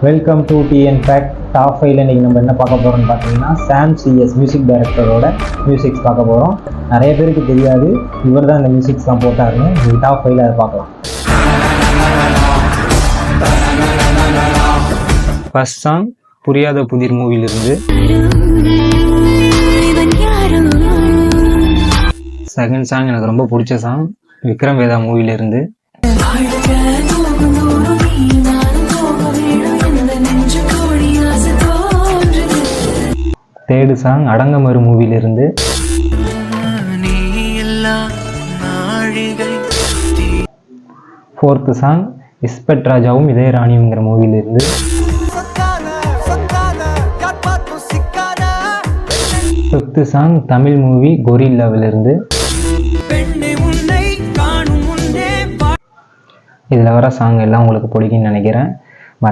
Welcome to TN fact top 5ல இன்றைக்கி நம்ம என்ன பார்க்க போகிறோம்னு பார்த்தீங்கன்னா சாம் சிஎஸ் மியூசிக் டைரக்டரோட மியூசிக்ஸ் பார்க்க போகிறோம். நிறைய பேருக்கு தெரியாது இவர் தான் இந்த மியூசிக்ஸ்லாம் போட்டாருன்னு. இன்றைக்கி டாப் 5ல் அதை பார்க்கலாம். ஃபர்ஸ்ட் சாங் புரியாத புதிர் மூவிலிருந்து. செகண்ட் சாங் எனக்கு ரொம்ப பிடிச்ச சாங் விக்ரம் வேதா மூவிலிருந்து. தேர்டு சாங் அடங்கமறு மூவிலிருந்து. ஃபோர்த்து சாங் இஸ்பெட் ராஜாவும் இதயராணிங்கிற மூவிலிருந்து. ஃபிஃப்த்து சாங் தமிழ் மூவி கொரில்லாவிலிருந்து. இதில் வர சாங் எல்லாம் உங்களுக்கு பிடிக்கும்னு நினைக்கிறேன்.